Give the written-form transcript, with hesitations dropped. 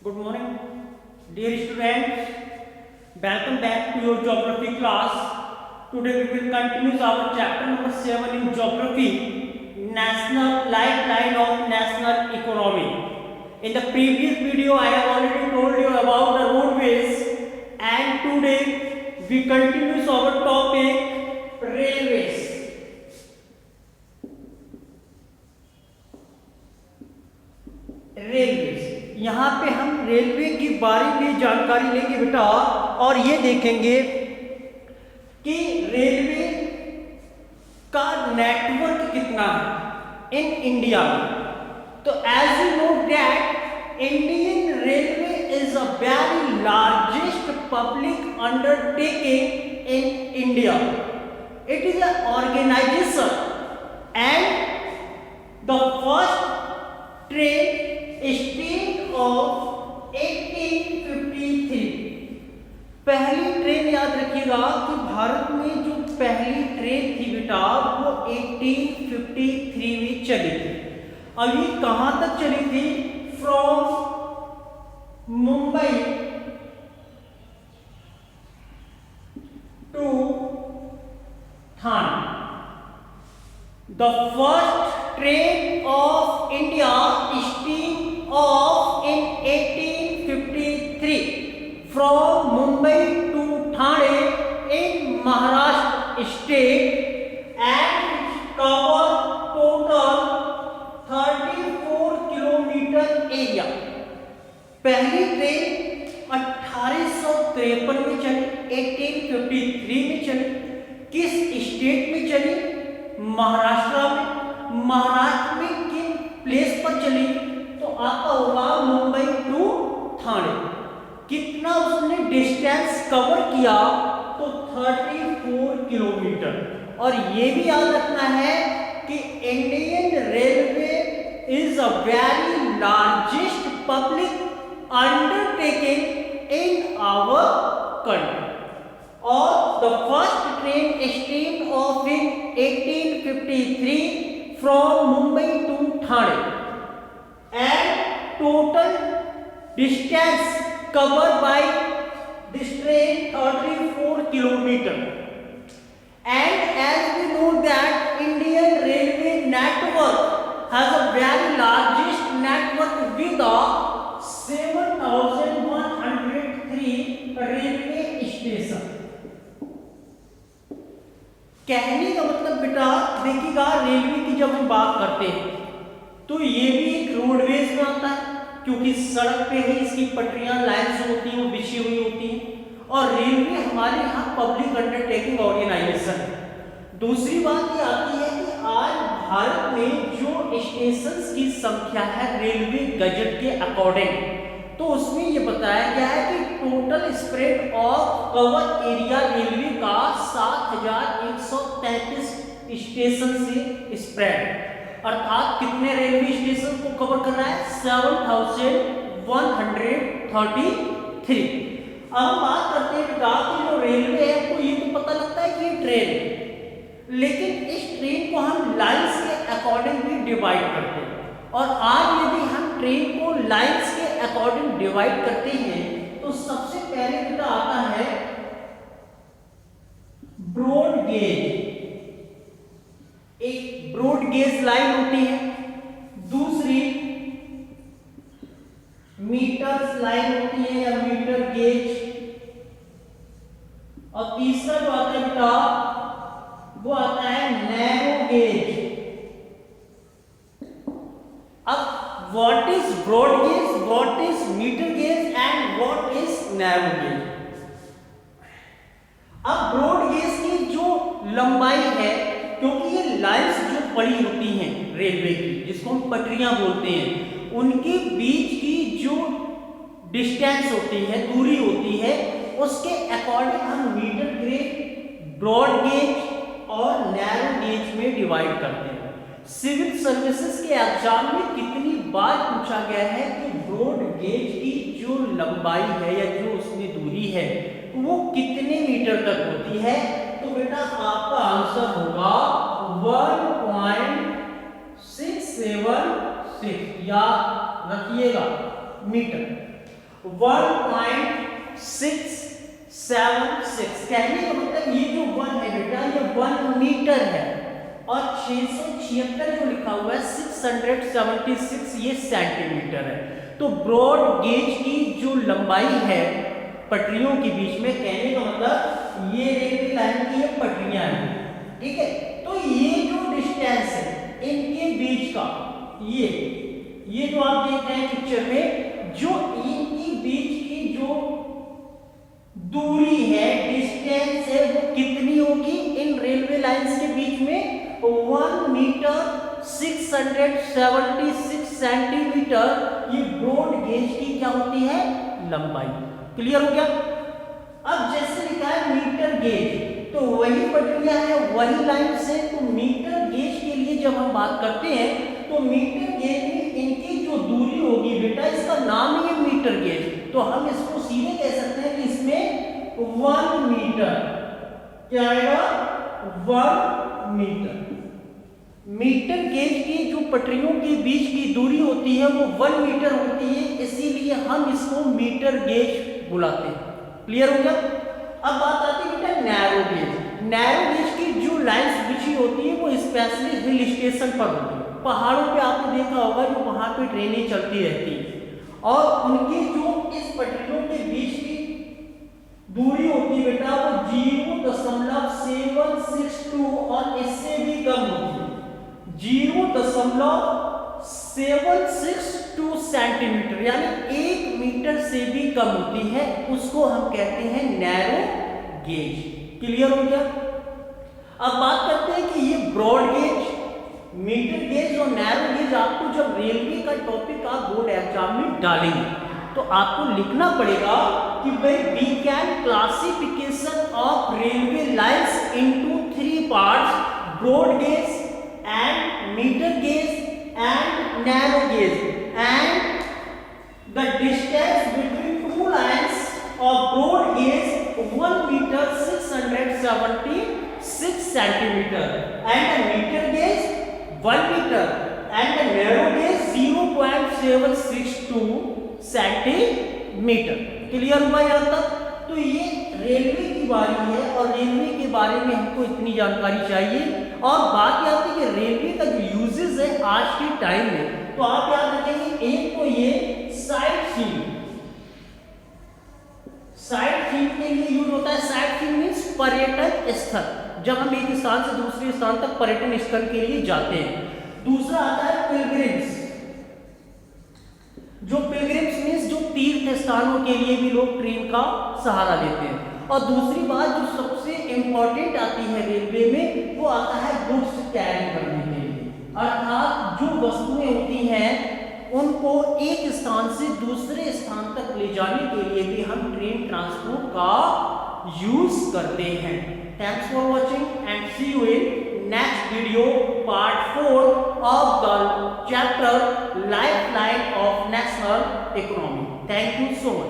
Good morning, dear students. Welcome back to your geography class. Today we will continue our chapter number 7 in geography, national lifeline of national economy. In the previous video, I have already told you about the roadways, and today we continue our topic railways. Railway, यहाँ पे हम railway के बारे में जानकारी लेंगे बेटा, और ये देखेंगे कि रेलवे का नेटवर्क कितना है इन इंडिया में। तो as you know that Indian railway is a very largest public undertaking in India. It is a organisation and the first train state of 1853. पहली ट्रेन याद रखिएगा कि भारत में जो पहली ट्रेन थी बेटा वो 1853 में चली थी. अब ये कहां तक चली थी? From Mumbai to Thane. The first train of India steam of in 1853 from Mumbai to Thane in Maharashtra state and cover total 34 kilometre area. पहली ट्रेन 1853 में चली, 1853 में चली. किस स्टेट में चली? महाराष्ट्र में. महाराष्ट्र में किन प्लेस पर चली? तो आपका होगा मुंबई टू थाने. कितना उसने डिस्टेंस कवर किया? तो 34 किलोमीटर. और ये भी याद रखना है कि Indian railway is a very largest public undertaking in our country. और the first train steam off in 1853 from Mumbai to Thane and total distance covered by this train 34 kilometer. And as we know that Indian railway network has a very largest network with a 7103 railway station. कहने का मतलब बेटा देखिएगा, railway की जब हम बात करते हैं तो ये भी एक रोडवेज में आता है, क्योंकि सड़क पे ही इसकी पटरियां लाइन्स होती हैं, वो बिछी हुई होती हैं. और रेलवे हमारे यहाँ पब्लिक अंडरटेकिंग ऑर्गेनाइजेशन है. दूसरी बात ये आती है कि आज भारत में जो स्टेशंस की संख्या है रेलवे गजट के अकॉर्डिंग, तो उसमें ये बताया गया है कि total spread of cover area railway का 7133 स्टेशन से स्प्रेड, अर्थात कितने रेलवे स्टेशन को कवर कर रहा है? 7133. अब हम बात करते हैं बेटा कि जो रेलवे है तो ये तो पता लगता है कि ये ट्रेन है, लेकिन इस ट्रेन को हम लाइन्स के अकॉर्डिंग भी डिवाइड करते हैं. और आज यदि हम ट्रेन को लाइन्स के अकॉर्डिंग डिवाइड करते हैं तो सबसे पहले बेटा आता है ब्रॉड गेज. एक ब्रॉड गेज लाइन होती है, दूसरी मीटर्स लाइन होती है या मीटर गेज, और तीसरा जो आता है बेटा वो आता है नैरो गेज. अब what is broad gauge, what is metre gauge and what is narrow gauge? अब ब्रॉड गेज की जो लंबाई है, क्योंकि ये लाइन्स जो पड़ी होती हैं रेलवे की, जिसको हम पटरियां बोलते हैं, उनके बीच की जो डिस्टेंस होती है, दूरी होती है, उसके अकॉर्डिंग हम मीटर गेज, ब्रॉड गेज और नैरो गेज में डिवाइड करते हैं. सिविल सर्विसेज के एग्जाम में कितनी बार पूछा गया है कि ब्रॉड गेज की जो लंबाई है या जो उसमें दूरी है वो कितने मीटर तक होती है? तो बेटा आपका आंसर होगा 1.676 या रखिएगा मीटर. 1.676। कहने का मतलब ये जो 1 है बेटा ये 1 मीटर है, और 676 जो लिखा हुआ है 676 ये सेंटीमीटर है। तो ब्रॉड गेज की जो लंबाई है पटरियों के बीच में, कहने का मतलब ये रेलवे लाइन की ये पटरियां हैं, ठीक है। तो ये जो डिस्टेंस है इनके बीच का, ये जो आप देख रहे हैं पिक्चर में, जो इनकी बीच की जो दूरी है, डिस्टेंस है, वो कितनी होगी इन रेलवे लाइंस के बीच में? 1 मीटर 676 सेंटीमीटर ये ब्रॉड गेज की क्या होती है? लंबाई। क्लियर हो गया? अब जैसे लिखा है मीटर गेज, तो वही पटरियां है, वही लाइन से, तो मीटर गेज के लिए जब हम बात करते हैं तो मीटर गेज में इनकी जो दूरी होगी बेटा, इसका नाम ही है मीटर गेज, तो हम इसको सीधे कह सकते हैं कि इसमें 1 मीटर क्या आएगा? 1 मीटर। मीटर गेज की जो पटरियों के बीच की दूरी होती है वो 1 मीटर होती है, इसीलिए हम इसको मीटर गेज बुलाते हैं। क्लियर हो गया? अब बात आती है बेटा नैरो गेज। नैरो गेज की जो लाइंस बिछी होती है वो स्पेशली हिल स्टेशन पर होती है। पहाड़ों पे आपने देखा होगा जो वहां पे ट्रेनें चलती रहती है, और उनकी जो इस पटरियों के बीच की दूरी होती है बेटा वो 0.762 और इससे भी कम होती है, 0.762 सेंटीमीटर, यानी 1 मीटर से भी कम होती है, उसको हम कहते हैं नैरो गेज। क्लियर हो गया? अब बात करते हैं कि ये ब्रॉड गेज, मीटर गेज और नैरो गेज आपको जब रेलवे का टॉपिक आप बोर्ड एग्जाम में डालेंगे तो आपको लिखना पड़ेगा कि भाई we can classification of railway lines into 3 parts, broad gauge and meter gauge and narrow gauge, and the distance between two lines of broad gauge 1 meter 676 centimeter, and the meter gauge 1 meter, and the narrow gauge 0.762 centimeter। Clear हुआ यहाँ तक? तो ये railway की बारी है, और railway के बारे में हमको इतनी जानकारी चाहिए। और बात यह आती है कि रेलवे का जो यूजेस है आज के टाइम में, तो आप याद रखेंगे एक तो ये साइट सीइंग के लिए यूज होता है। साइट सीइंग मींस पर्यटन स्थल, जब हम एक स्थान से दूसरे स्थान तक पर्यटन स्थल के लिए जाते हैं। दूसरा आता है पिलग्रिम्स, जो पिलग्रिम्स मींस जो तीर्थ स्थानों के लिए भी लोग ट्रेन का सहारा लेते हैं। और दूसरी बात जो सबसे इंपॉर्टेंट आती है रेलवे में, वो आता है गुड्स कैरी करने के लिए, अर्थात जो वस्तुएं होती हैं उनको एक स्थान से दूसरे स्थान तक ले जाने के लिए भी हम ट्रेन ट्रांसपोर्ट का यूज करते हैं। Thanks for watching and see you in next video part 4 of the chapter lifeline of national economy. Thank you so much.